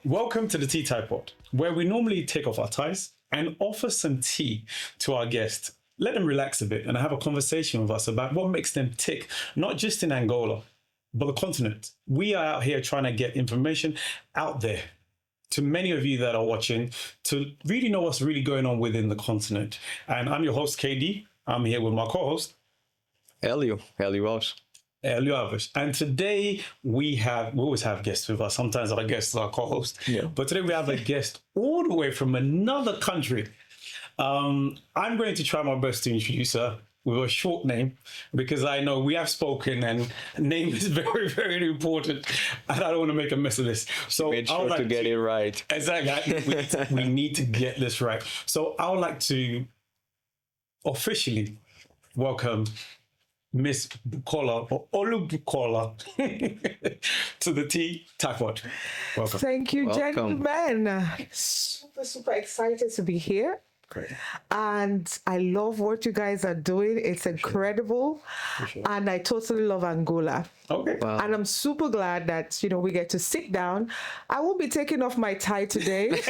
Welcome to the Tea Tie Pod, where we normally take off our ties and offer some tea to our guests. Let them relax a bit and have a conversation with us about what makes them tick, not just in Angola, but the continent. We are out here trying to get information out there to many of you that are watching to really know what's really going on within the continent. And I'm your host, KD. I'm here with my co-host, Elio Walsh. Elio Alves. And today we always have guests with us. Sometimes our guests are co-hosts. Yeah. But today we have a guest all the way from another country. I'm going to try my best to introduce her with a short name because I know we have spoken and name is very, very important. And I don't want to make a mess of this. So Made sure to get it right. Exactly. We need to get this right. So I would like to officially welcome Miss Bukola or Olu Bukola to the Tea Tie Pod. Welcome. Thank you, Welcome. gentlemen. Super excited to be here. Great. And I love what you guys are doing. It's incredible. Sure. And I totally love Angola. Okay. Wow. And I'm super glad that, we get to sit down. I won't be taking off my tie today.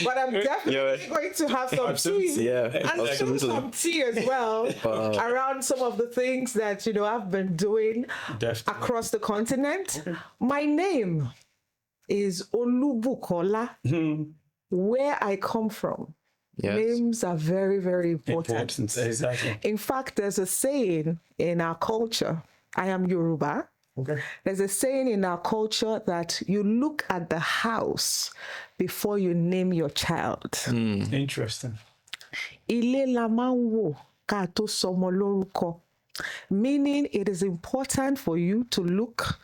But I'm definitely going to have some tea. Yeah, And absolutely. some tea as well around some of the things that, I've been doing Definitely. across the continent. My name is Olu Bukola. Where I come from, Yes. names are very, very important. Important. Exactly. In fact, there's a saying in our culture, I am Yoruba. Okay. There's a saying in our culture that you look at the house before you name your child. Interesting. Ilé la máa ń wò ká tó sọmọ lórúkọ. Meaning it is important for you to look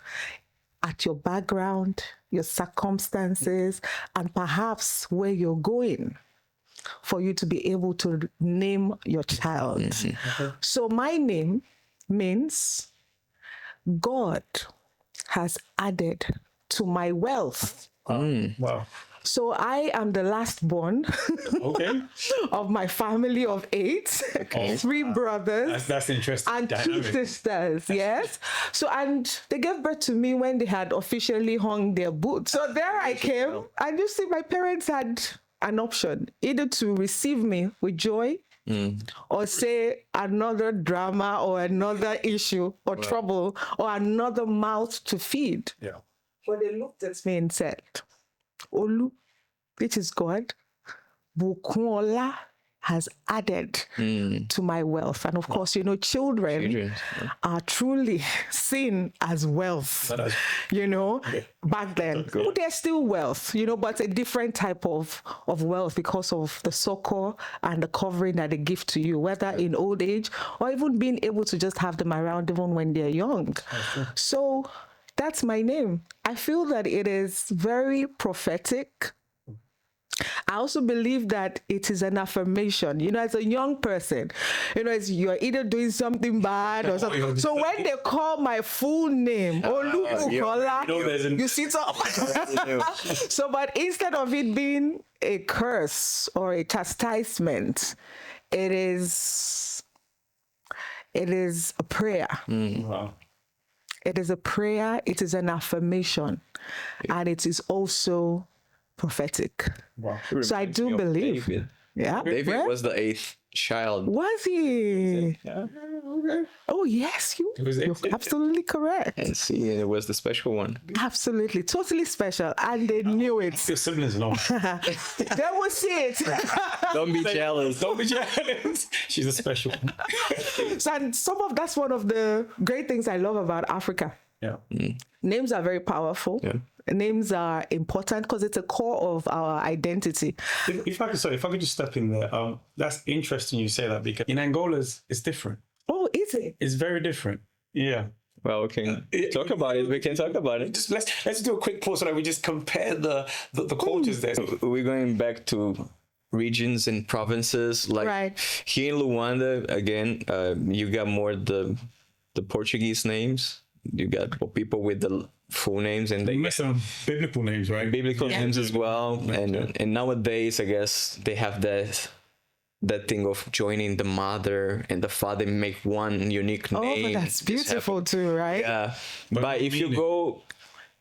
at your background, your circumstances, and perhaps where you're going for you to be able to name your child. So my name means God has added to my wealth. Wow. So I am the last born Okay. of my family of 8, 3 brothers. That's interesting. And 2 Dynamic. sisters, yes. So, and they gave birth to me when they had officially hung their boots. So there I came, and you see, my parents had an option, either to receive me with joy or say another drama or another issue or trouble or another mouth to feed. Yeah. But they looked at me and said, Olu, which is God, Bukunola has added to my wealth. And of course, children Children, are truly seen as wealth, back then. Well, they're still wealth, but a different type of wealth because of the succor and the covering that they give to you, whether in old age or even being able to just have them around even when they're young. So that's my name. I feel that it is very prophetic. I also believe that it is an affirmation. As a young person, you're either doing something bad or something. So when they call my full name, Olu Bukola, you see, so but instead of it being a curse or a chastisement, it is a prayer. Wow. It is a prayer, it is an affirmation, and it is also prophetic. Wow. So I do believe. David. Yeah. David was the 8th child. Was he? Yeah. Okay. Oh, yes, was you're it. absolutely correct. And see, it was the special one. Absolutely. Totally special. And they knew it. Your siblings know. They will see it. Don't be jealous. Don't be jealous. She's a special one. And that's one of the great things I love about Africa. Yeah. Names are very powerful. Yeah. Names are important because it's a core of our identity. If I could just step in there. That's interesting you say that because in Angola it's different. Oh, is it? It's very different. Yeah. Well, we can talk about it. We can talk about it. Just let's do a quick pause so that we just compare the cultures there. We're going back to regions and provinces. Like Right. here in Luanda, again, you got more the Portuguese names. You got people with the full names and they They some biblical names, right? biblical names as well. And nowadays, I guess they have that thing of joining the mother and the father make one unique Oh, name. but that's This beautiful too, right? yeah, but if you meaning? go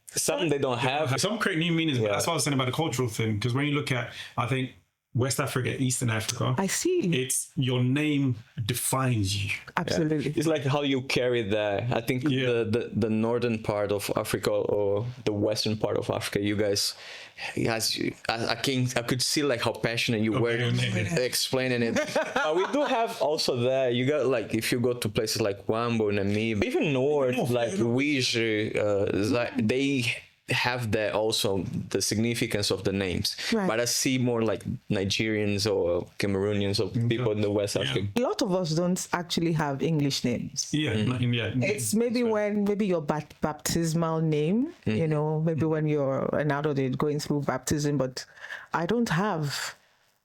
Some they don't have. Some create new meanings, but that's what I was saying about the cultural thing. Because when you look at, I think, West Africa, Eastern Africa, I see. it's your name defines you. Absolutely. It's like how you carry that. I think the northern part of Africa or the western part of Africa, you guys, I could see like how passionate you were explaining it. We do have also that. You got like, if you go to places like Wambo, Namibia, even north, like Uige, they have that also, the significance of the names. Right. But I see more like Nigerians or Cameroonians or people in the West Africa. A lot of us don't actually have English names. It's maybe your baptismal name, you know, maybe when you're an adult going through baptism, but I don't have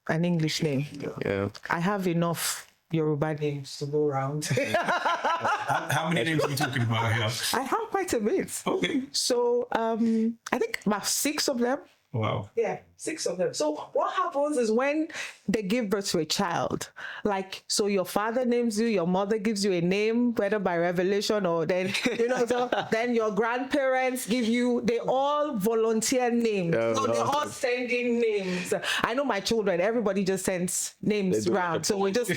an English name. Yeah. I have enough Yoruba names to go around. How many names are we talking about here? I have quite a bit. Okay. So I think about 6 of them. Wow. Yeah, 6 of them. So what happens is when they give birth to a child, like, so your father names you, your mother gives you a name, whether by revelation or then, you know, so then your grandparents give you, they all volunteer names. So they're all sending names. I know my children, everybody just sends names around. So we just,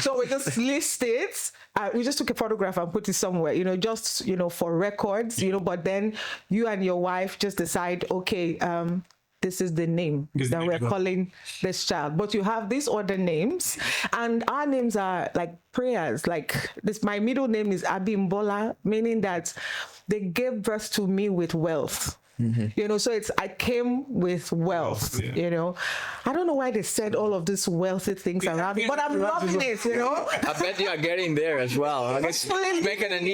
so we just list it. We just took a photograph and put it somewhere, you know, just, you know, for records, you know, but then you and your wife just decide, okay, this is the name that we're calling this child. But you have these other names, and our names are like prayers. Like this, my middle name is Abimbola, meaning that they gave birth to me with wealth. You know, so I came with wealth, you know. I don't know why they said all of these wealthy things around me, but I'm loving it, you know. I bet you are getting there as well. I guess he's making an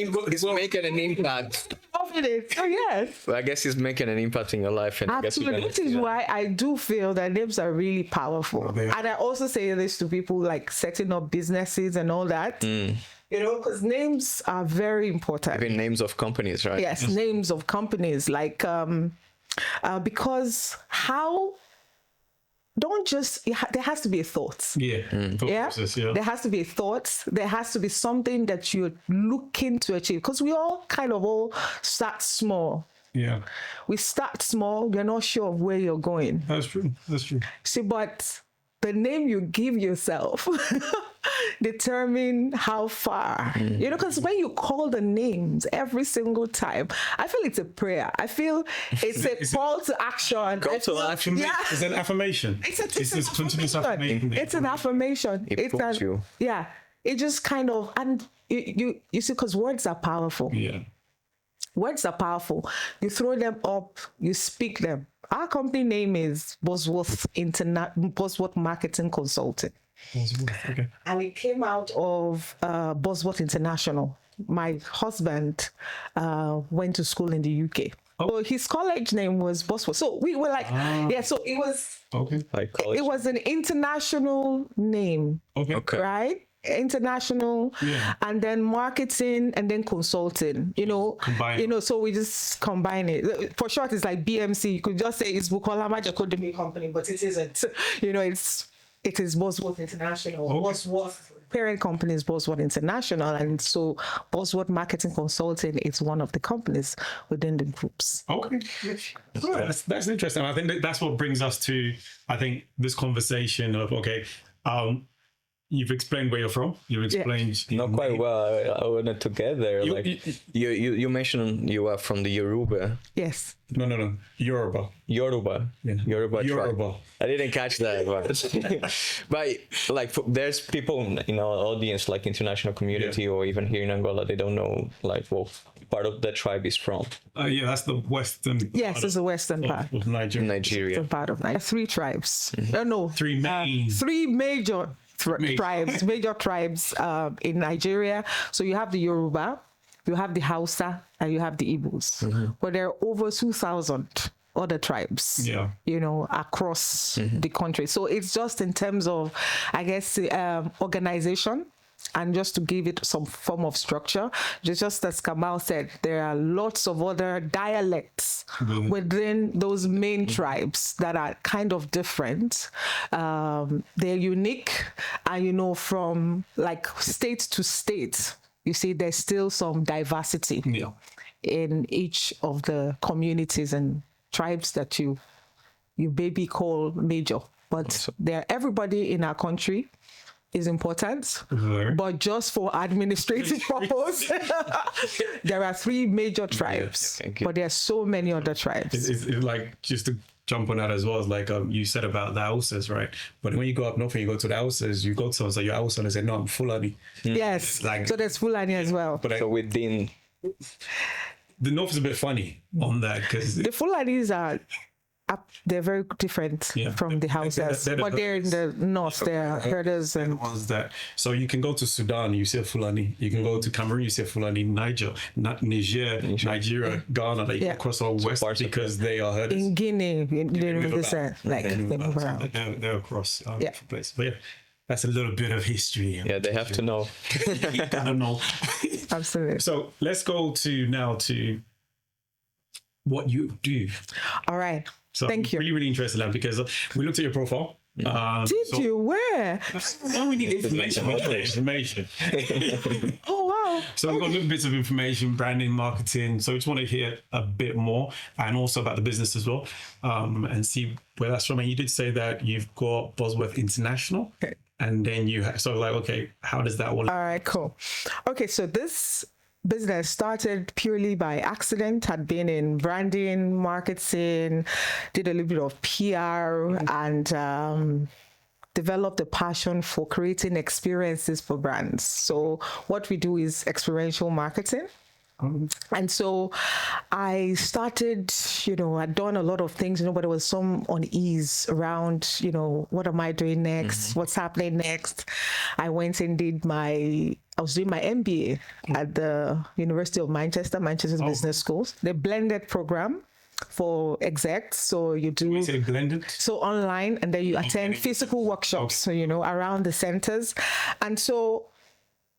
impact. Loving it. So yes. Well, I guess he's making an impact in your life. And absolutely. Which is why I do feel that names are really powerful. And I also say this to people like setting up businesses and all that. You know, because names are very important. Even names of companies, right? Yes, names of companies. Like, because there has to be a thought. Process, There has to be a thought. There has to be something that you're looking to achieve. Because we all start small. Yeah. We start small. You're not sure of where you're going. That's true. See, but the name you give yourself determine how far, you know, because when you call the names every single time, I feel it's a prayer. I feel it's a call to action. Call to action. Yeah. It's an affirmation. It's a continuous affirmation. It's an affirmation. It's you. Yeah. It just kind of, and you see, because words are powerful. Yeah. Words are powerful. You throw them up, you speak them. Our company name is Bosworth Marketing Consulting. Okay. And it came out of Bosworth International. My husband went to school in the UK. So his college name was Bosworth. So we were like, so it was it was an international name. Okay. Right? International, and then marketing, and then consulting, you know. Combine. You know, so we just combine it. For short, it's like BMC. You could just say it's Bukola Majakodemi Company, but it isn't. You know, it is Bosworth International. Bosworth parent company is Bosworth International, and so Bosworth Marketing Consulting is one of the companies within the groups. Okay, that's interesting. I think that's what brings us to, I think, this conversation of you've explained where you're from. You've explained not quite well. I wanted to get there. You mentioned you are from the Yoruba. Yes. No. Yoruba. Yeah. Yoruba. I didn't catch that, but like there's people in our audience, like international community or even here in Angola, they don't know like what part of the tribe is from. That's the western. Yes, it's the western part of Nigeria. Western part of Nigeria. 3 tribes. No. 3 main. 3 major tribes in Nigeria. So you have the Yoruba, you have the Hausa, and you have the Igbos. But there are over 2,000 other tribes, you know, across the country. So it's just in terms of, I guess, organization. And just to give it some form of structure, just as Kamal said, there are lots of other dialects within those main tribes that are kind of different. They're unique, and you know, from like state to state, you see, there's still some diversity in each of the communities and tribes that you baby call major. But everybody in our country is important, but just for administrative purpose, there are 3 major tribes, but there are so many other tribes. It's like, just to jump on that as well, it's like you said about the Hausas, right? But when you go up north and you go to the Hausas, you go to someone, so you're Hausa, and they say, no, I'm Fulani. Yes, Like, so there's Fulani as well. But So within the north is a bit funny on that, because The Fulanis are they're very different from the Hausas, but they're in the north. They're herders and ones that. So you can go to Sudan, you see a Fulani. You can go to Cameroon, you see a Fulani. Nigeria, Ghana, they cross all west because they are herders. in Guinea, they move Move around. They're across different places. But yeah, that's a little bit of history. yeah, they have to know. You gotta know. Absolutely. So let's go to what you do. All right. So Thank you. Really, really interested in that, because we looked at your profile. Did you? Where? No, we need information. Oh, wow. So we've got little bits of information, branding, marketing. So we just want to hear a bit more, and also about the business as well, and see where that's from. And you did say that you've got Bosworth International, and then you have, so like, okay, how does that all? All right, cool. Okay, so this business started purely by accident. Had been in branding, marketing, did a little bit of PR, and developed a passion for creating experiences for brands. So what we do is experiential marketing. And so I started, I'd done a lot of things, but there was some unease around, what am I doing next? What's happening next? I went and I was doing my MBA at the University of Manchester Business Schools, the blended program for execs. So you do blended, so online, and then you attend physical workshops, around the centers. And so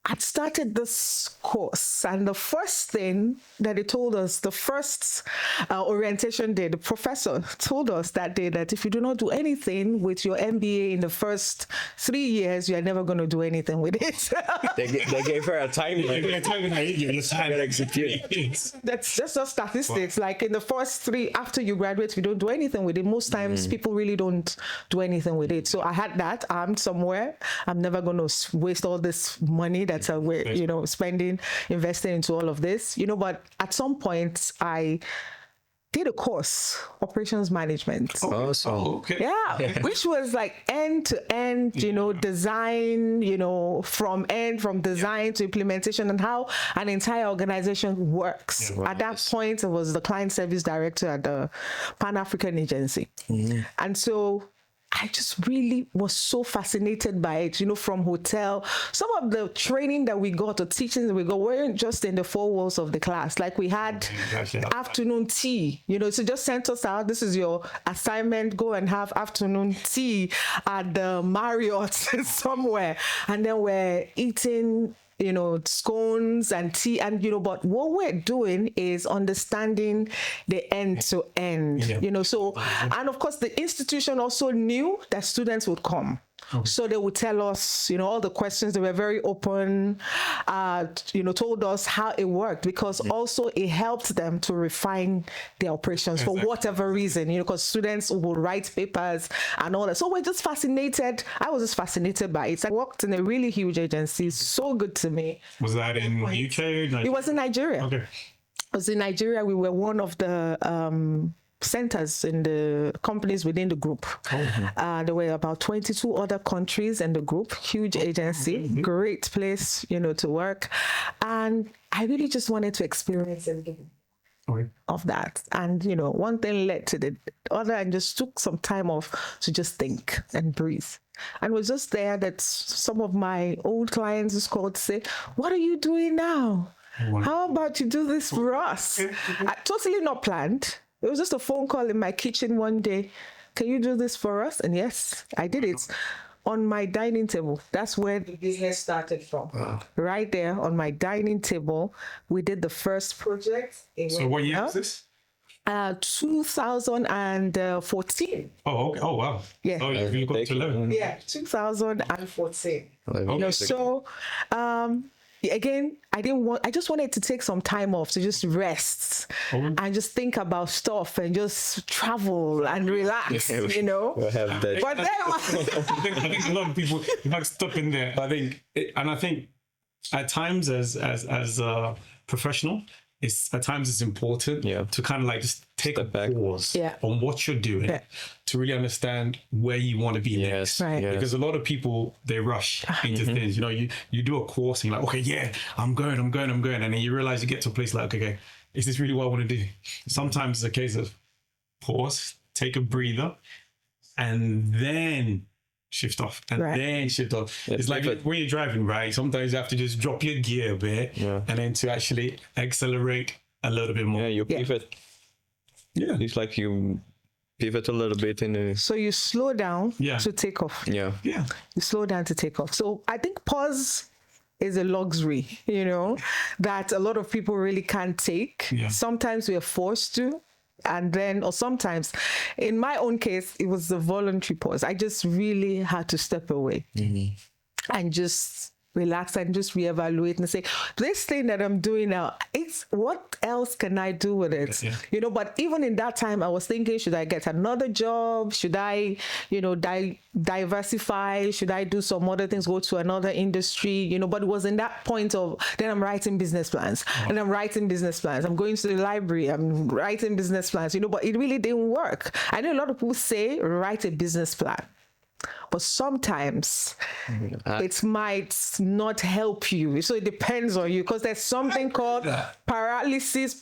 I'd started this course, and the first thing that they told us, the first orientation day, the professor told us that day that if you do not do anything with your MBA in the first 3 years, you are never going to do anything with it. They gave her a timeline. That's just statistics. Like in the first 3, after you graduate, you don't do anything with it. Most times people really don't do anything with it. So I had that armed somewhere. I'm never going to waste all this money that's spending, investing into all of this, but at some point I did a course, operations management. Okay. Yeah, which was like end to end, design, from design to implementation, and how an entire organization works. At that point, I was the client service director at the Pan-African Agency. And so I just really was so fascinated by it, from hotel. Some of the training that we got, or teachings that we got, weren't just in the 4 walls of the class. Like we had afternoon tea, so just sent us out. This is your assignment. Go and have afternoon tea at the Marriott somewhere. And then we're eating scones and tea, and but what we're doing is understanding the end to end, so, and of course the institution also knew that students would come. So they would tell us, all the questions. They were very open, told us how it worked, because also it helped them to refine their operations for whatever reason, because students would write papers and all that. So we're just fascinated. I was just fascinated by it. I worked in a really huge agency, so good to me. Was that in UK? Nigeria? It was in Nigeria. Okay. It was in Nigeria. We were one of the centers in the companies within the group. There were about 22 other countries in the group, huge agency, great place, to work. And I really just wanted to experience everything of that. And, one thing led to the other, and just took some time off to just think and breathe. And was just there that some of my old clients just called to say, what are you doing now? How about you do this for us? Totally not planned. It was just a phone call in my kitchen one day. Can you do this for us? And yes, I did it on my dining table. That's where the business started from. Wow. Right there on my dining table, we did the first project. So what year was this? 2014. Oh, okay. Oh, wow. Yeah. Oh, you got to learn. Yeah, 2014. again, I just wanted to take some time off to just rest and just think about stuff and just travel and relax, you know. We'll have that. But then, I think a lot of people like stop in there. I think at times as a professional, it's important to kind of like just take a pause on what you're doing to really understand where you want to be next. Right. Because a lot of people, they rush into things. You know, you do a course and you're like, okay, yeah, I'm going. And then you realize you get to a place like, okay, is this really what I want to do? Sometimes it's a case of pause, take a breather, and then shift off then shift off. It's like when you're driving, right? Sometimes you have to just drop your gear a bit and then to actually accelerate a little bit more. Yeah, you pivot. Yeah. It's like you pivot a little bit in the... So you slow down to take off. Yeah. You slow down to take off. So I think pause is a luxury, you know, that a lot of people really can't take. Yeah. Sometimes we are forced to. And then, or sometimes, in my own case, it was a voluntary pause. I just really had to step away and just relax and just reevaluate and say, this thing that I'm doing now, it's what else can I do with it? Yeah. You know, but even in that time, I was thinking, should I get another job? Should I, you know, diversify? Should I do some other things, go to another industry? You know, but it was in that point of, then I'm writing business plans and I'm writing business plans. I'm going to the library, I'm writing business plans, you know, but it really didn't work. I know a lot of people say, write a business plan. But sometimes it might not help you. So it depends on you, because there's something called paralysis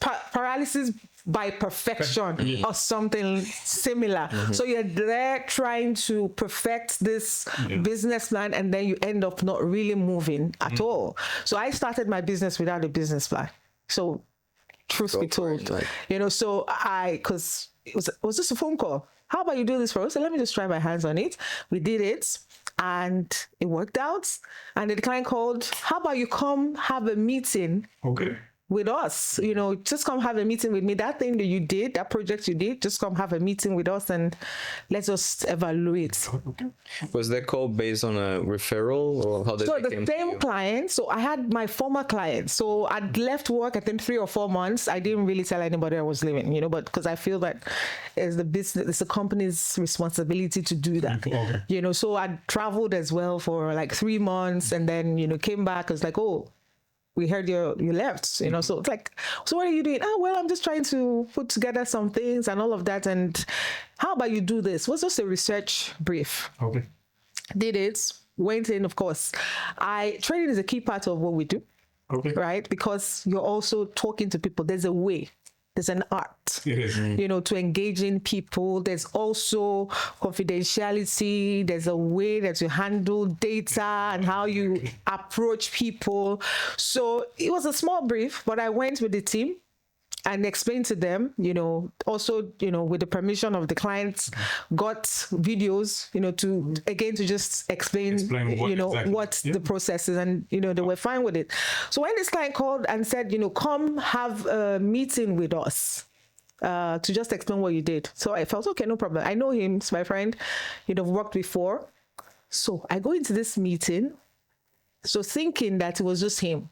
by perfection or something similar. So you're there trying to perfect this business plan, and then you end up not really moving at all. So I started my business without a business plan. So truth be told, you know, so because it was just a phone call. How about you do this for us? So let me just try my hands on it. We did it and it worked out. And the client called, how about you come have a meeting with us? You know, just come have a meeting with me. That thing that you did, that project you did, just come have a meeting with us and let's just evaluate. Was that call based on a referral, or how did so it the same client? So I had my former client. So I'd left work, I think 3 or 4 months. I didn't really tell anybody I was leaving, you know, but because I feel that it's the company's responsibility to do that. You know, so I traveled as well for like 3 months, and then, you know, came back. I was like, oh, we heard you left, you know, so it's like, so what are you doing? Oh, well, I'm just trying to put together some things and all of that. And how about you do this? It was just a research brief. Did it, went in, of course. Training is a key part of what we do, right? Because you're also talking to people. There's a way. There's an art, you know, to engaging people. There's also confidentiality. There's a way that you handle data and how you approach people. So it was a small brief, but I went with the team and explained to them, you know, also, you know, with the permission of the clients, got videos, you know, to just explain what the process is, and, you know, they were fine with it. So when this client called and said, you know, come have a meeting with us to just explain what you did. So I felt, okay, no problem. I know him, he's my friend, you know, worked before. So I go into this meeting, so thinking that it was just him.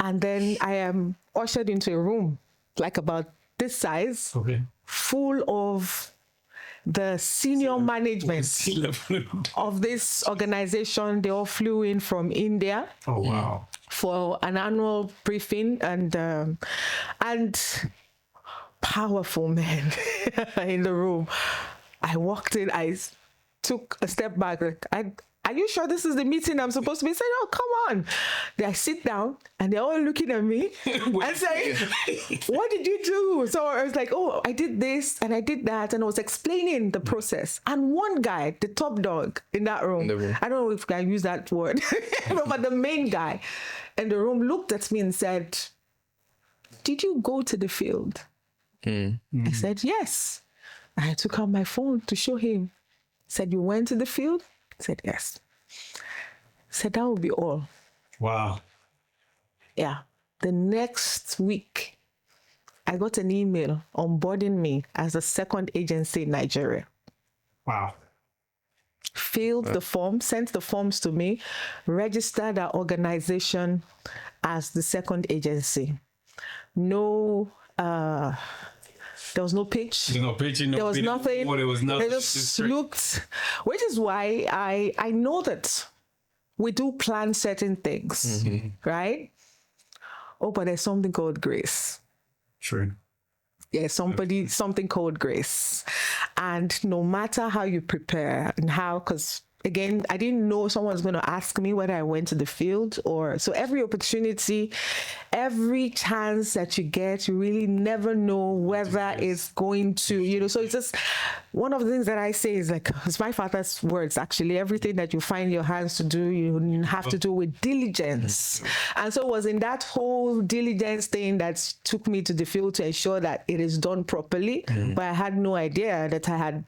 And then I am ushered into a room, like about this size, full of the senior management of this organization. They all flew in from India. For an annual briefing, and powerful men in the room. I walked in, I took a step back. Are you sure this is the meeting I'm supposed to be saying? Oh, come on. I sit down and they're all looking at me and saying, what did you do? So I was like, oh, I did this and I did that. And I was explaining the process. And one guy, the top dog in that room, I don't know if I can use that word, but the main guy in the room looked at me and said, did you go to the field? I said, yes. I took out my phone to show him. Said, you went to the field? I said, yes. Said, that will be all. Wow. Yeah. The next week, I got an email onboarding me as a second agency in Nigeria. Wow. filled the form, sent the forms to me, registered our organization as the second agency. No, there was no pitch. There's no pitching, no There was bidding, nothing. There was nothing. They just looked, which is why I know that we do plan certain things, right? Oh, but there's something called grace. True. Yeah, something called grace. And no matter how you prepare and how, because again, I didn't know someone was going to ask me whether I went to the field or, so every opportunity, every chance that you get, you really never know whether it's going to, you know, so it's just, one of the things that I say is like, it's my father's words, actually, everything that you find your hands to do, you have to do with diligence. And so it was in that whole diligence thing that took me to the field to ensure that it is done properly. But I had no idea that I had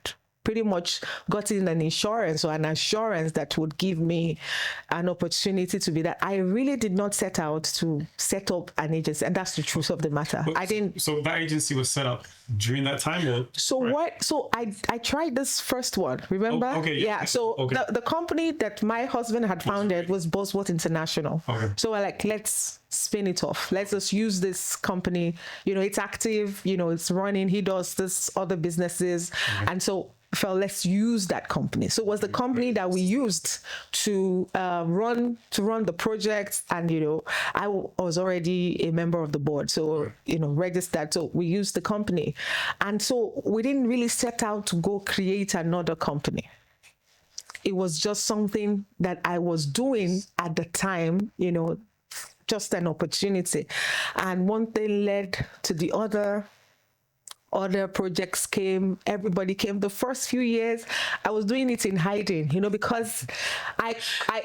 pretty much gotten an insurance or an assurance that would give me an opportunity to be that. I really did not set out to set up an agency, and that's the truth of the matter. But, I didn't. So that agency was set up during that time, or? So right. What? So I tried this first one. Remember? Oh, okay. Yeah. So okay. the company that my husband had founded was Bosworth International. Okay. So we're like, let's spin it off. Let's just use this company. You know, it's active. You know, it's running. He does this other businesses, and so felt let's use that company. So it was the company that we used to run the project, and you know, I was already a member of the board, so you know, registered. So we used the company, and so we didn't really set out to go create another company. It was just something that I was doing at the time, you know, just an opportunity, and one thing led to the other. Other projects came, everybody came. The first few years, I was doing it in hiding, you know, because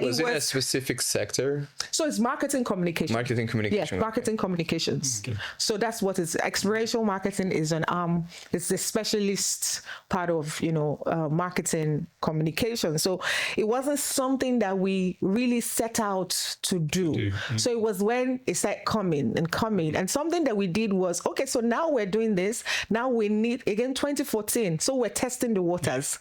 was it a specific sector? So it's marketing communication. Marketing communication. Yes, marketing communications. Okay. So that's what it's. Experiential marketing is an arm. It's the specialist part of, you know, marketing communication. So it wasn't something that we really set out to do. So it was when it started coming, and something that we did was, okay, so now we're doing this. Now we need, again, 2014. So we're testing the waters.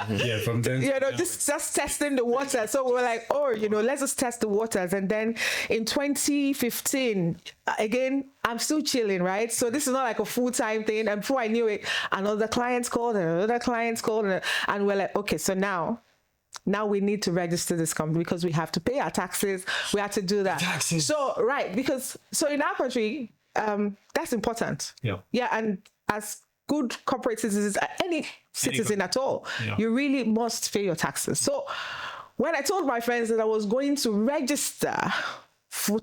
Yeah, from then. You know, just testing the waters. So we're like, oh, you know, let's just test the waters. And then in 2015, again, I'm still chilling, right? So this is not like a full-time thing. And before I knew it, another client called, and we're like, okay, so now we need to register this company because we have to pay our taxes. We have to do that. Taxes. So, right, because, so in our country, that's important. Yeah, and as good corporate citizens, any citizen at all, you really must pay your taxes. So when I told my friends that I was going to register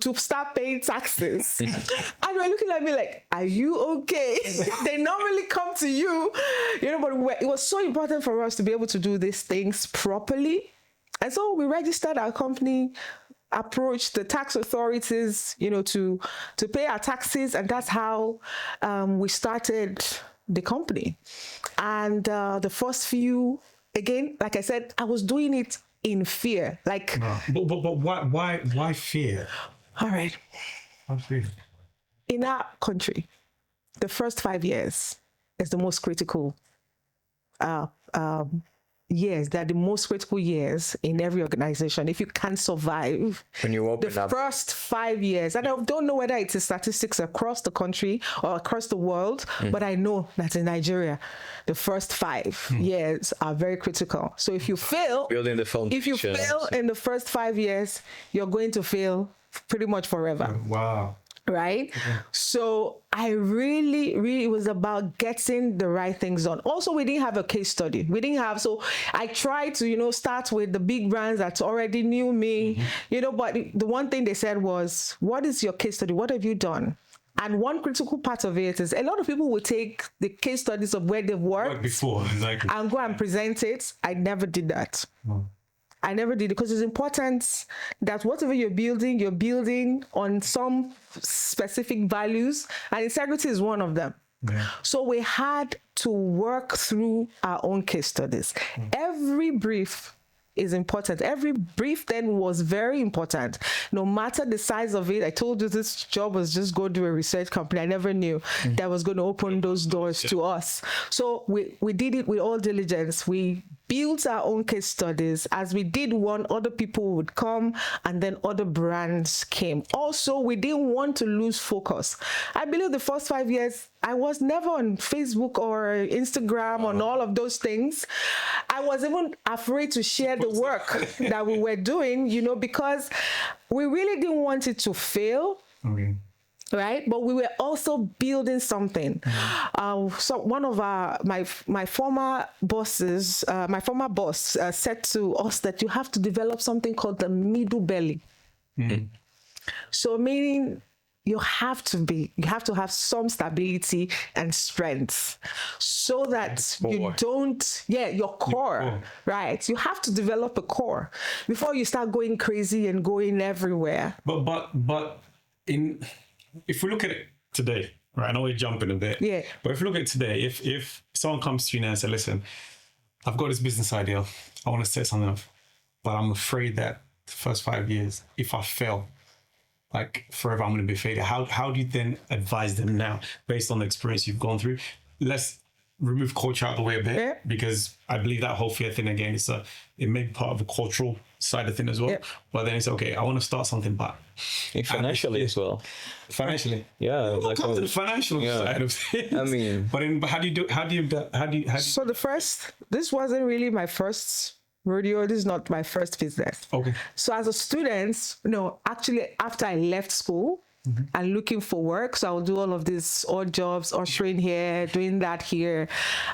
to start paying taxes, and they're looking at me like, are you okay? They normally come to you, you know, but it was so important for us to be able to do these things properly. And so we registered our company, approached the tax authorities, you know, to pay our taxes, and that's how we started the company. And the first few, again, like I said, I was doing it in fear, like. But why fear? All right. Why fear? In our country, the first 5 years is the most critical years. They're the most critical years in every organization. If you can't survive when you open the up first 5 years, and I don't know whether it's statistics across the country or across the world, but I know that in Nigeria, the first 5 years are very critical. So if you fail, building the foundation. If you fail in the first 5 years, you're going to fail pretty much forever. Wow. Right? So I really, it was about getting the right things done. Also, we didn't have a case study. So I tried to, you know, start with the big brands that already knew me, you know, but the one thing they said was, what is your case study? What have you done? And one critical part of it is a lot of people will take the case studies of where they've worked before, exactly, and go and present it. I never did that. I never did it because it's important that whatever you're building on some specific values, and integrity is one of them. Yeah. So we had to work through our own case studies. Every brief is important. Every brief then was very important. No matter the size of it, I told you this job was just go do a research company. I never knew that was going to open those doors to us. So we did it with all diligence. We built our own case studies. As we did one, other people would come, and then other brands came. Also, we didn't want to lose focus. I believe the first 5 years, I was never on Facebook or Instagram on all of those things. I was even afraid to share the work that we were doing, because we really didn't want it to fail. Okay. Right, but we were also building something. So one of my former bosses, my former boss said to us that you have to develop something called the middle belly. So meaning you have to have some stability and strength, so that you don't, your core, right? You have to develop a core before you start going crazy and going everywhere. But if we look at it today, right? I know we're jumping a bit. Yeah. But if we look at it today, if someone comes to you now and says, listen, I've got this business idea, I want to set something up, but I'm afraid that the first 5 years, if I fail, like forever I'm going to be failure. How do you then advise them now based on the experience you've gone through? Let's remove culture out of the way a bit, because I believe that whole fear thing again, it may be part of a cultural side of thing as well. Yeah. But then it's okay, I want to start something, but financially as well. Financially, like comes to the financial side of things. I mean, but how do you So this wasn't really my first rodeo. This is not my first business. Okay. So as a student, actually after I left school, and looking for work. So I'll do all of these odd jobs, ushering here, doing that here.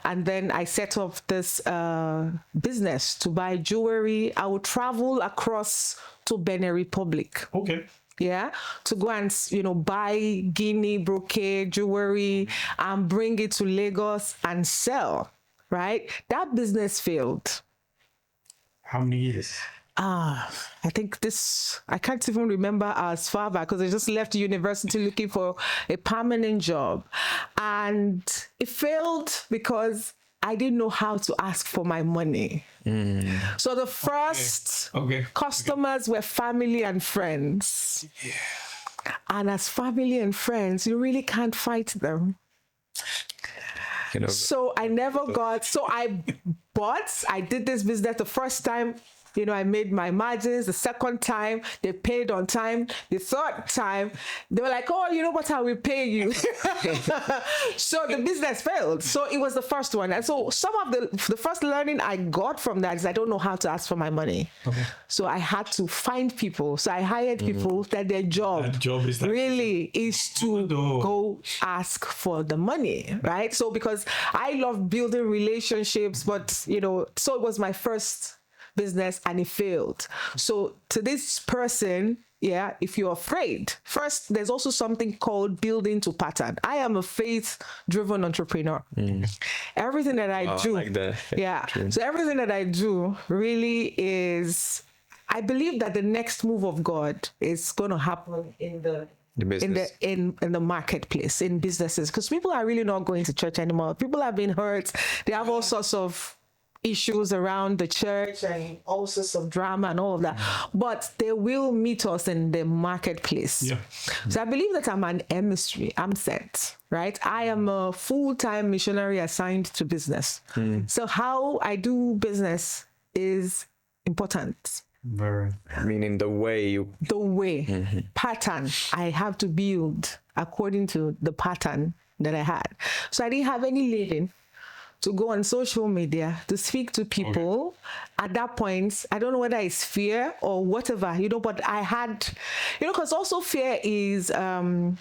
And then I set up this business to buy jewelry. I would travel across to Benin Republic. Okay. Yeah, to go and, buy Guinea brocade jewelry and bring it to Lagos and sell, right? That business failed. How many years? I think I can't even remember as far back, because I just left university looking for a permanent job. And it failed because I didn't know how to ask for my money. So the first customers were family and friends. Yeah. And as family and friends, you really can't fight them. So I never got, I did this business the first time. I made my margins. The second time, they paid on time. The third time, they were like, oh, what, I will pay you. So the business failed. So it was the first one. And so some of the first learning I got from that is I don't know how to ask for my money. Okay. So I had to find people. So I hired people that their job is to go ask for the money, right? So because I love building relationships, but, so it was my first business and it failed. So to this person, if you're afraid, first, there's also something called building to pattern. I am a faith-driven entrepreneur. Everything that I do, like that. So everything that I do really is, I believe that the next move of God is going to happen in the business. In the marketplace, in businesses, because people are really not going to church anymore. People have been hurt. They have all sorts of issues around the church and all sorts of drama and all of that, but they will meet us in the marketplace. Yeah. So I believe that I'm an emissary. I'm sent, right? I am a full-time missionary assigned to business. So how I do business is important. Very. Meaning the way pattern I have to build according to the pattern that I had. So I didn't have any leading to go on social media, to speak to people. At that point, I don't know whether it's fear or whatever, but I had, because also fear is how do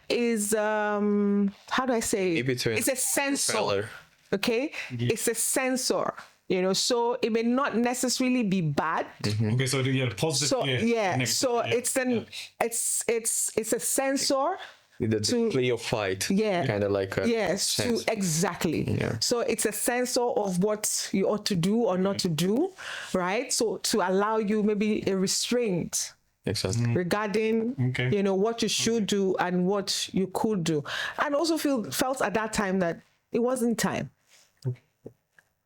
I say? It's a sensor. Okay? Yeah. It's a sensor. So it may not necessarily be bad. Okay, so positive fear. So it's a sensor. The display of fight, kind of like exactly. Yeah. So it's a sensor of what you ought to do or not to do, right? So to allow you maybe a restraint regarding what you should do and what you could do, and also felt at that time that it wasn't time.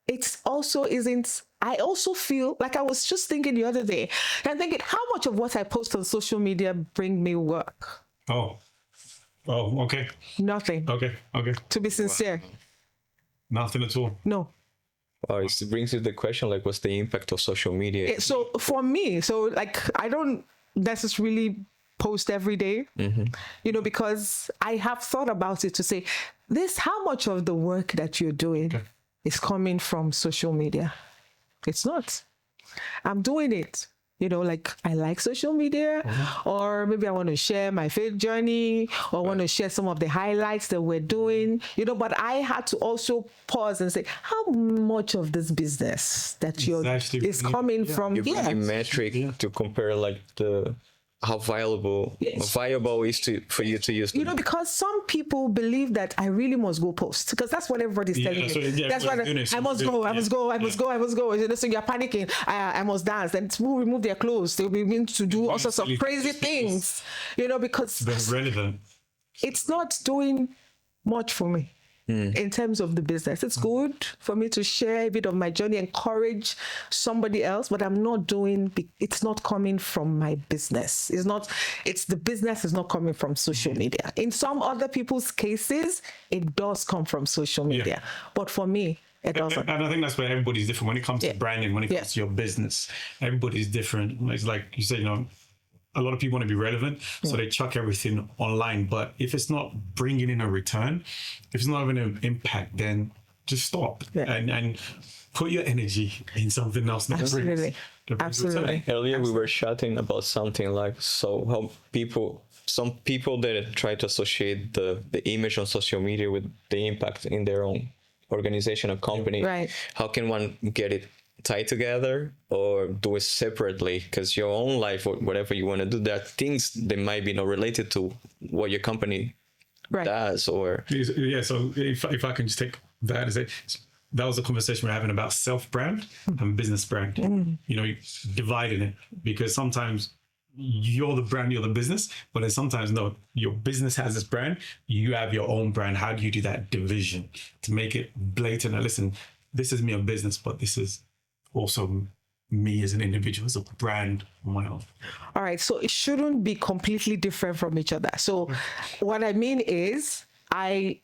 It also isn't. I also feel like I was just thinking the other day, and thinking how much of what I post on social media bring me work. Oh, okay. Nothing. Okay. To be sincere. Nothing at all. No. Or it brings you the question, like, what's the impact of social media? So for me, so like I don't necessarily post every day, you know, because I have thought about it to say this, how much of the work that you're doing is coming from social media? It's not. I'm doing it. You know, like I like social media, or maybe I want to share my faith journey, or want to share some of the highlights that we're doing, you know, but I had to also pause and say, how much of this business that you're is coming from You bring a here? metric to compare like how viable is for you to use. You know, because some people believe that I really must go post, because that's what everybody's telling that's me. what- yeah, That's what everybody's doing it. I must go, I must go, I must go, I must go. You know, so you're panicking. I must dance. Then people remove their clothes. They'll begin to do all sorts of crazy things. You know, because They're relevant. it's not doing much for me. In terms of the business, it's good for me to share a bit of my journey, encourage somebody else, but I'm not doing, it's not coming from my business. It's the business is not coming from social media. In some other people's cases, it does come from social media. But for me, it doesn't. And I think that's where everybody's different when it comes to branding, when it comes to your business. Everybody's different. It's like you said, you know, a lot of people want to be relevant, so they chuck everything online. But if it's not bringing in a return, if it's not having an impact, then just stop and put your energy in something else. That Absolutely. brings Absolutely. return. Earlier we were chatting about something like, so how some people that try to associate the image on social media with the impact in their own organization or company. Right. How can one get it tied together or do it separately? Because your own life or whatever you want to do, there are things that might be not related to what your company does. Or Yeah, so if I can just take that and say, that was a conversation we're having about self-brand and business brand. You know, dividing it, because sometimes you're the brand, you're the business, but then sometimes no, your business has this brand, you have your own brand. How do you do that division to make it blatant? And listen, this is me a business, but this is also me as an individual, as a brand on my own. All right, so it shouldn't be completely different from each other. So what I mean is I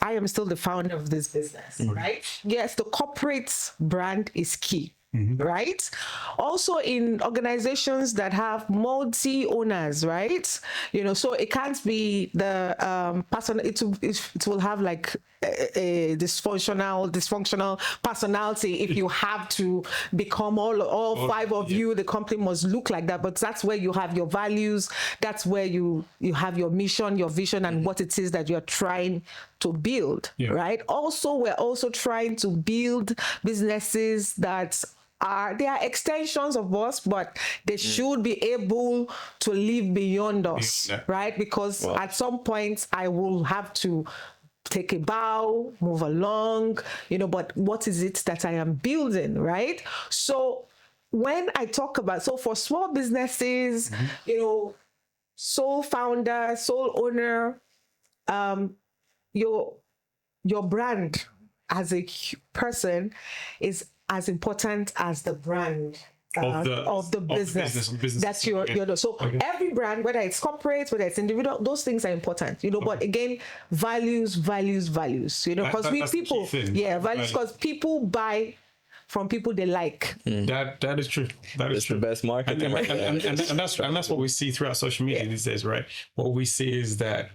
am still the founder of this business, right? Yes, the corporate brand is key. Right. Also in organizations that have multi-owners, right? You know, so it can't be the person. It will have like a dysfunctional personality if you have to become all five of you. The company must look like that. But that's where you have your values. That's where you have your mission, your vision, and what it is that you're trying to build. Right. Also, we're also trying to build businesses that they are extensions of us, but they should be able to live beyond us, right? Because at some point I will have to take a bow, move along, you know, but what is it that I am building, right? So when I talk about, so for small businesses, you know, sole founder, sole owner, your brand as a person is as important as the brand of the business that you're so every brand, whether it's corporate, whether it's individual, those things are important, you know. But again, values, you know, because values, because people buy from people they like. That is true. That is true. The best marketing, and that's what we see throughout social media these days, right? What we see is that,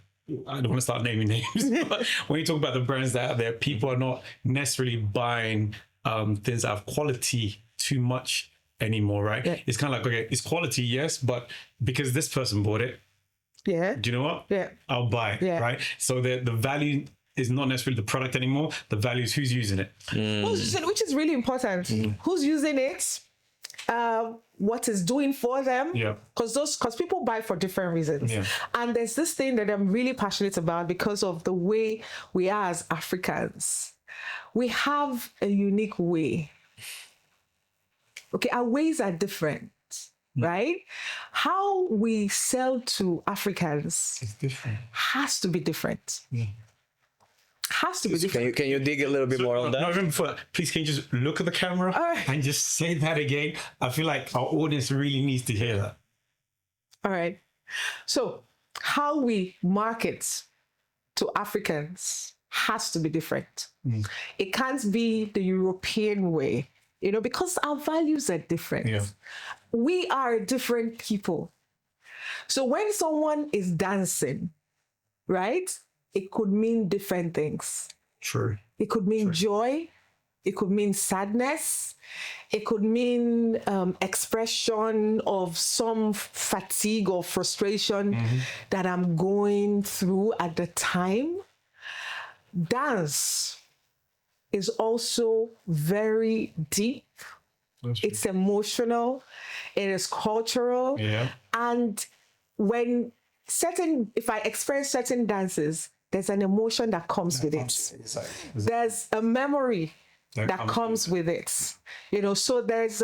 I don't want to start naming names, but when you talk about the brands that are there, people are not necessarily buying things that have quality too much anymore, right? It's kind of like, okay, it's quality, yes, but because this person bought it, do you know what? I'll buy it, right? So the value is not necessarily the product anymore. The value is who's using it. Which is really important. Who's using it? What it's doing for them, because people buy for different reasons, and there's this thing that I'm really passionate about because of the way we are as Africans. We have a unique way. Okay, our ways are different, right? How we sell to Africans has to be different. Has to be different. Can you dig a little bit more on that? No, even before, please, can you just look at the camera and just say that again? I feel like our audience really needs to hear that. All right. So how we market to Africans has to be different. It can't be the European way, because our values are different. Yeah. We are different people. So when someone is dancing, right, it could mean different things. True. It could mean joy. It could mean sadness. It could mean expression of some fatigue or frustration that I'm going through at the time. Dance is also very deep. It's emotional. It is cultural. Yeah. And if I experience certain dances, there's an emotion that comes with it. There's a memory that comes with it. So there's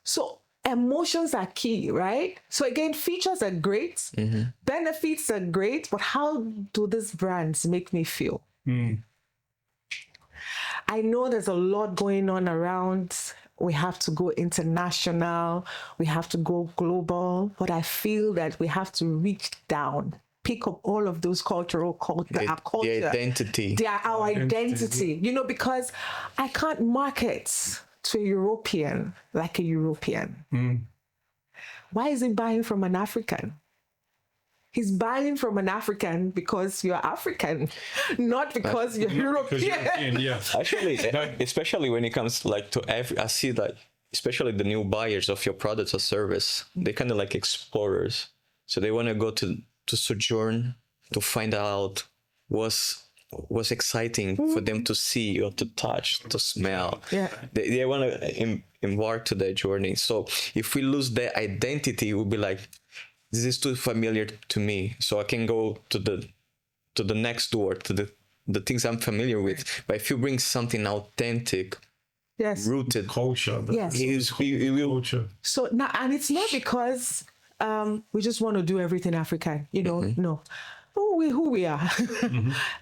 so emotions are key, right? So again, features are great, benefits are great, but how do these brands make me feel? I know there's a lot going on around. We have to go international, we have to go global, but I feel that we have to reach down, pick up all of those culture, our culture, the identity. They are our identity, because I can't market to a European like a European. Why is he buying from an African? He's buying from an African because you're African, not because you're European. Yeah. Actually, especially when it comes to I see that, especially the new buyers of your products or service, they kind of like explorers. So they want to go to sojourn to find out what's exciting for them to see or to touch, to smell. Yeah. They want to embark to their journey. So if we lose their identity, we'll be like, this is too familiar to me. So I can go to the next door, to the things I'm familiar with. But if you bring something authentic, Yes. rooted, Culture. Yes. it will. Culture. So now, and it's not because we just want to do everything African, no. Who we are.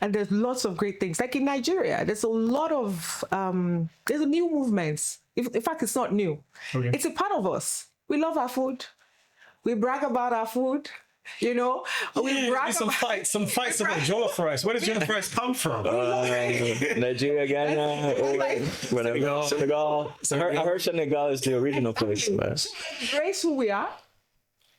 And there's lots of great things. Like in Nigeria, there's a lot of, there's a new movements. In fact, it's not new. Okay. It's a part of us. We love our food. We brag about our food. We brag Some fights about jollof rice. Where does jollof rice come from? Nigeria, Ghana, whatever. Senegal. I heard Senegal is the original place. Man. Embrace who we are.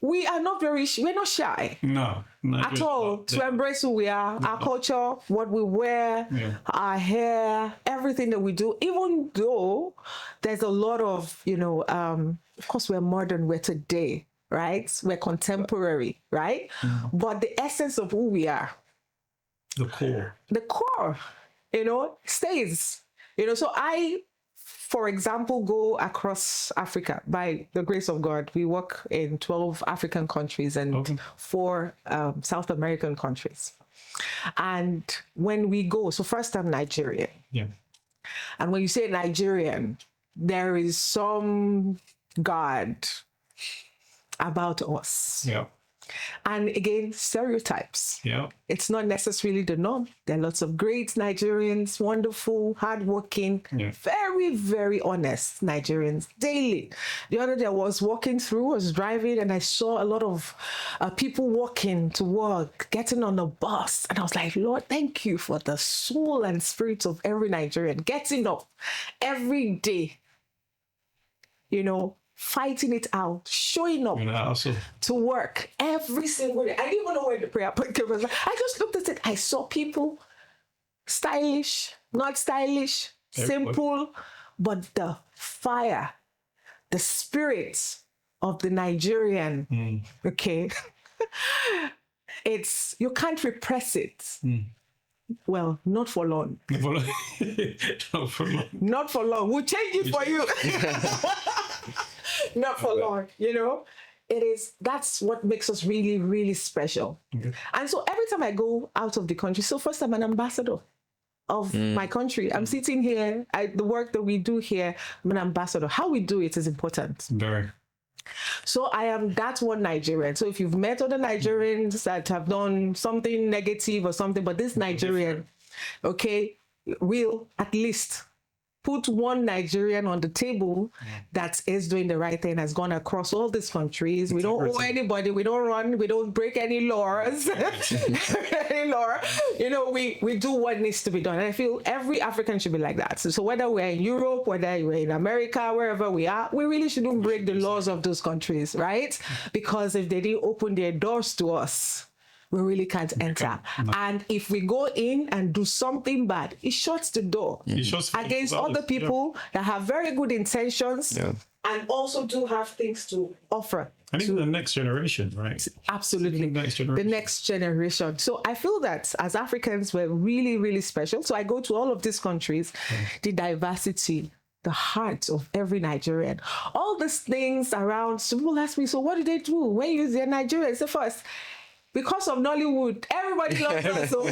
We are not we're not shy. No. At all, to embrace who we are, our culture, what we wear, our hair, everything that we do, even though there's a lot of, of course we're modern, we're today, right? We're contemporary, right? But the essence of who we are, The core, stays. So I, for example, go across Africa by the grace of God. We work in 12 African countries and 4 South American countries. And when we go, so first I'm Nigerian. Yeah. And when you say Nigerian, there is some God about us. Yeah. And again, stereotypes. Yeah. It's not necessarily the norm. There are lots of great Nigerians, wonderful, hardworking, very, very honest Nigerians daily. The other day I was driving, and I saw a lot of people walking to work, getting on a bus. And I was like, Lord, thank you for the soul and spirit of every Nigerian getting up every day, fighting it out, showing up to work every single day. I didn't even know where the prayer point came from. I just looked at it. I saw people, stylish, not stylish, simple, but the fire, the spirit of the Nigerian, okay? You can't repress it. Well, not for long. Not for long. Not for long. We'll change it for you. Not for long, that's what makes us really, really special. Okay. And so every time I go out of the country, so first I'm an ambassador of my country. I'm sitting here, the work that we do here, I'm an ambassador. How we do it is important. Very. So I am that one Nigerian. So if you've met other Nigerians that have done something negative or something, but this Nigerian, okay, will at least put one Nigerian on the table that is doing the right thing, has gone across all these countries. We don't owe anybody. We don't run. We don't break any laws. Any law. You know, we do what needs to be done. And I feel every African should be like that. So whether we're in Europe, whether we're in America, wherever we are, we really shouldn't break the laws of those countries, right? Because if they didn't open their doors to us, we really can't enter. And if we go in and do something bad, it shuts the door against other people that have very good intentions and also do have things to offer. And even the next generation, right? Absolutely. The next generation. So I feel that as Africans, we're really, really special. So I go to all of these countries, the diversity, the heart of every Nigerian. All these things around, so people ask me, so what do they do when you say Nigerians? So first, because of Nollywood, everybody loves us. So.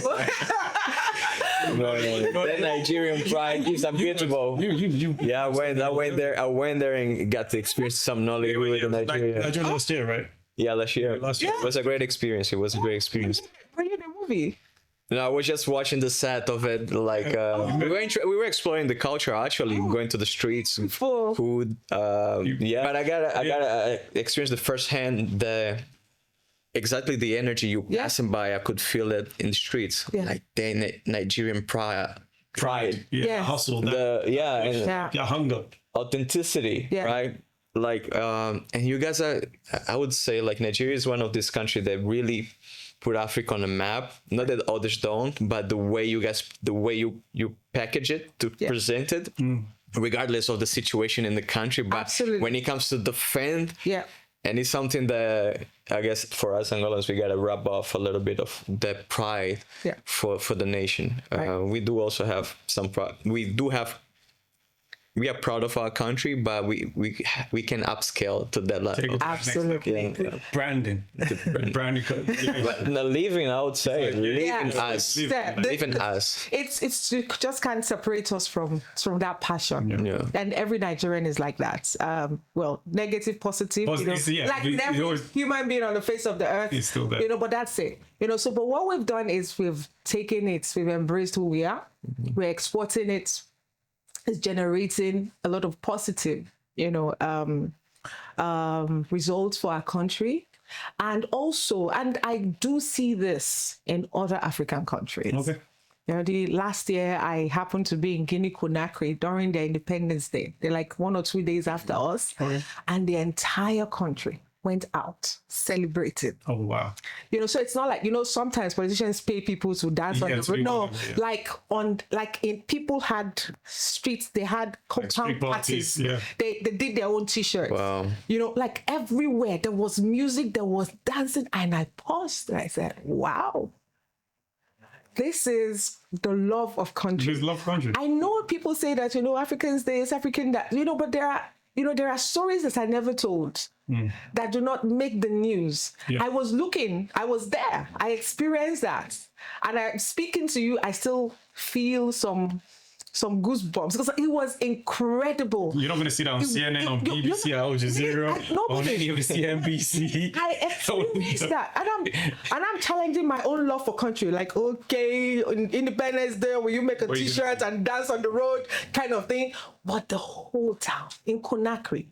That Nigerian pride is unbeatable. Yeah, I went there and got to experience some Nollywood in Nigeria. Nigeria last year, right? Yeah, last year. It was a great experience. It was a great experience. Were you in the movie? No, I was just watching the set of it. Like we were exploring the culture, actually, going to the streets, food. But I gotta experience the firsthand exactly the energy you passing by. I could feel it in the streets, like the Nigerian pride, hustle, hunger, authenticity, right? Like, and you guys are, I would say, like, Nigeria is one of these countries that really put Africa on a map. Not that others don't, but the way you package it to present it, regardless of the situation in the country. But when it comes to defend, and it's something that I guess for us Angolans, we gotta rub off a little bit of that pride for the nation. We do also have some pride. We are proud of our country, but we can upscale to that level. Absolutely. Branding. Branding. But living, I would say, living us. Living us. It's you just can't separate us from that passion. And every Nigerian is like that. Well, negative, positive. Like every human being on the face of the earth. It's still there. But that's it. So but what we've done is we've taken it, we've embraced who we are, we're exporting it. Is generating a lot of positive, results for our country. And also, and I do see this in other African countries. Okay. The last year I happened to be in Guinea-Conakry during their Independence Day. They're like 1 or 2 days after us. Okay. And the entire country went out, celebrated. Oh, wow. So it's not like, sometimes politicians pay people to dance on the road. No, people had streets, they had compound parties. They did their own t-shirts. Wow. Like everywhere there was music, there was dancing. And I paused and I said, wow. This is the love of country. This is love country. I know people say that, Africans this, African that, but there are stories that I never told that do not make the news. Yeah. I was there, I experienced that. And I'm speaking to you, I still feel some goosebumps because it was incredible. You're not going to see that on CNN, on BBC, Al Jazeera, on any of the CNBC. I experienced that. And I'm challenging my own love for country. Like, okay, Independence Day, will you make a t-shirt and dance on the road kind of thing? But the whole town in Conakry,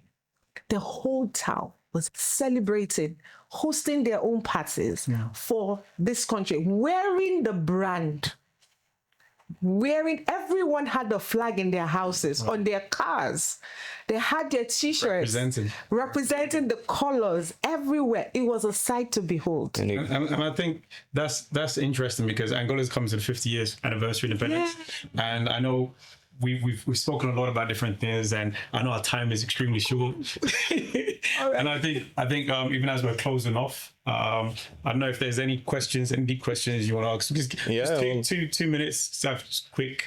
the whole town was celebrating, hosting their own parties for this country, wearing the brand. Everyone had a flag in their houses, on their cars. They had their t-shirts representing the colors everywhere. It was a sight to behold. And I think that's interesting because Angola's coming to the 50 years anniversary of independence. And I know we've spoken a lot about different things, and I know our time is extremely short. And I think even as we're closing off, I don't know if there's any deep questions you want to ask. Just take 2 minutes, just a quick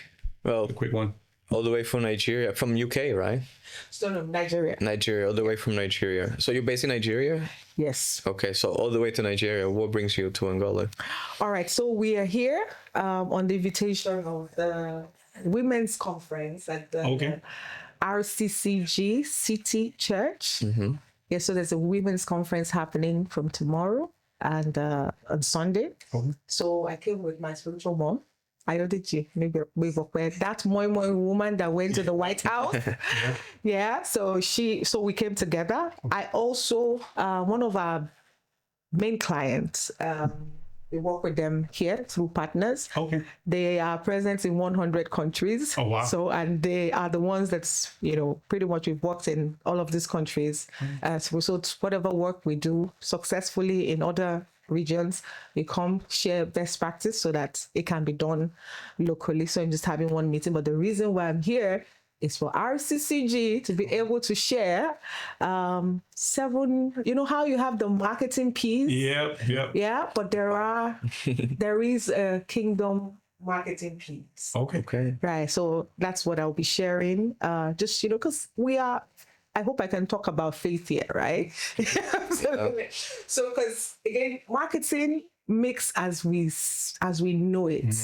one. All the way from Nigeria, from UK, right? No, Nigeria. Nigeria, all the way from Nigeria. So you're based in Nigeria? Yes. Okay, so all the way to Nigeria. What brings you to Angola? All right, so we are here on the invitation of the Women's Conference at the RCCG City Church. Mm-hmm. Yeah, so there's a women's conference happening from tomorrow and on Sunday. Mm-hmm. So I came with my spiritual mom Ayodeji, maybe that moi woman that went to the White House. Yeah. So we came together. I also, one of our main clients, we work with them here through partners. Okay. They are present in 100 countries. Oh, wow. So, and they are the ones that's, pretty much we've worked in all of these countries. So whatever work we do successfully in other regions, we come share best practice so that it can be done locally. So I'm just having one meeting. But the reason why I'm here is for RCCG to be able to share 7, how you have the marketing piece? Yep. Yeah, but there is a kingdom marketing piece. Okay. Right. So that's what I'll be sharing. Just, because I hope I can talk about faith here, right? So, because again, marketing mix as we know it,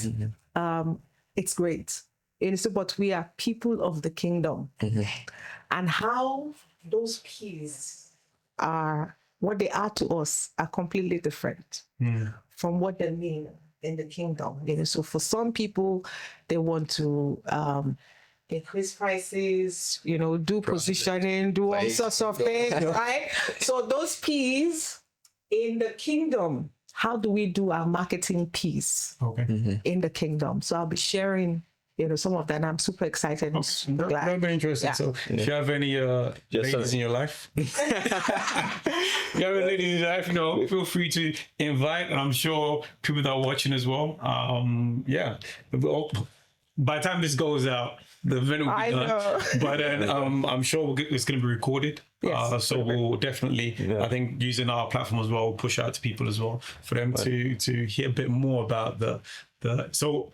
it's great. But we are people of the kingdom, and how those keys are, what they are to us, are completely different from what they mean in the kingdom. So for some people, they want to increase prices, do positioning, do all sorts of things, right? So those P's in the kingdom, how do we do our marketing piece in the kingdom? So I'll be sharing some of that. And I'm super excited. That'll be interesting. Yeah. So, if you have any ladies in your life, feel free to invite, and I'm sure people that are watching as well. By the time this goes out, the event will be done. But then I'm sure it's going to be recorded. Yes. So we'll definitely, I think, using our platform as well, push out to people as well for them to hear a bit more about the. So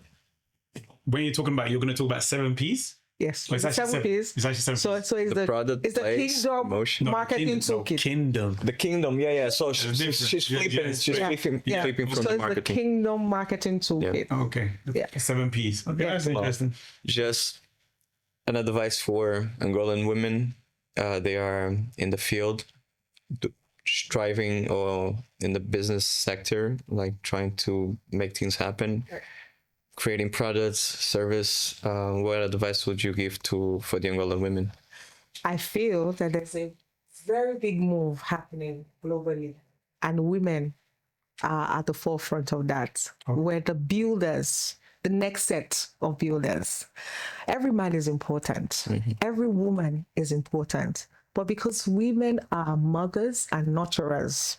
when you're going to talk about 7 P's. Yes, it's actually 7 P's. It's actually 7 P's. So it's the product, it's the place, kingdom motion. marketing toolkit. Kingdom. The kingdom, yeah. So she's flipping, flipping from So the it's marketing. the kingdom marketing toolkit. Okay. Yeah. 7 P's. Okay, that's interesting. Just an advice for Angolan women. They are in the field, striving or in the business sector, like trying to make things happen. Creating products, service. What advice would you give for the Angolan women? I feel that there's a very big move happening globally, and women are at the forefront of that. We're the builders, the next set of builders. Every man is important. Every woman is important. But because women are mothers and nurturers,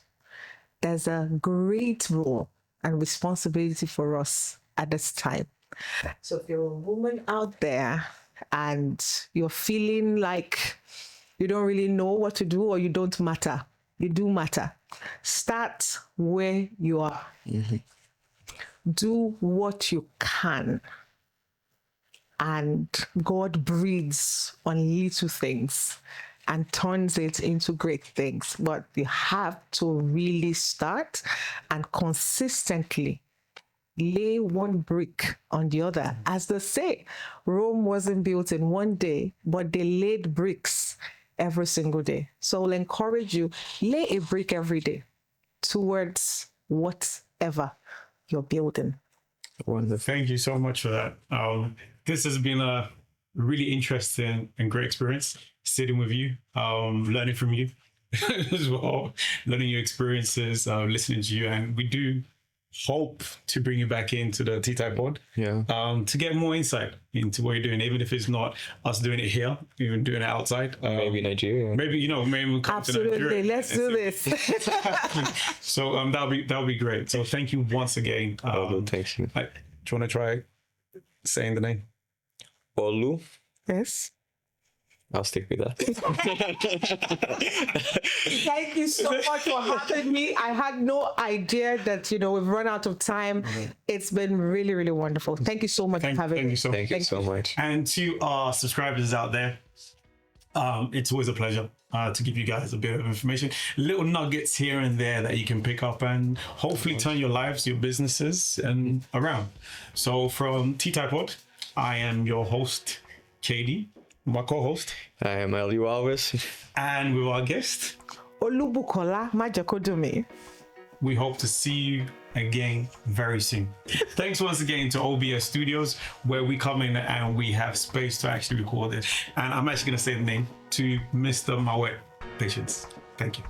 there's a great role and responsibility for us at this time. So if you're a woman out there and you're feeling like you don't really know what to do or you don't matter, you do matter. Start where you are. Do what you can. And God breathes on little things and turns it into great things. But you have to really start and consistently lay one brick on the other. As they say, Rome wasn't built in one day, but they laid bricks every single day. So I'll encourage you, lay a brick every day towards whatever you're building. Wonderful. Thank you so much for that. This has been a really interesting and great experience sitting with you, learning from you as well, learning your experiences, listening to you. And we do hope to bring you back into the T-Type Pod to get more insight into what you're doing, even if it's not us doing it here, even doing it outside. Maybe Nigeria. Maybe we'll come to Nigeria. Absolutely, let's do this. So that'll be great. So thank you once again. Thank you. Do you want to try saying the name? Olu. Yes. I'll stick with that. Thank you so much for having me. I had no idea that, we've run out of time. It's been really, really wonderful. Thank you so much for having me. Thank you so much. And to our subscribers out there, it's always a pleasure to give you guys a bit of information, little nuggets here and there that you can pick up and hopefully turn your lives, your businesses and around. So from T-Type Pod, I am your host, KD. My co-host. I am Eliu Alves. And with our guest, Olubukola Majakodumi. we hope to see you again very soon. Thanks once again to OBS Studios, where we come in and we have space to actually record this. And I'm actually going to say the name, to Mr. Mawet Patience. Thank you.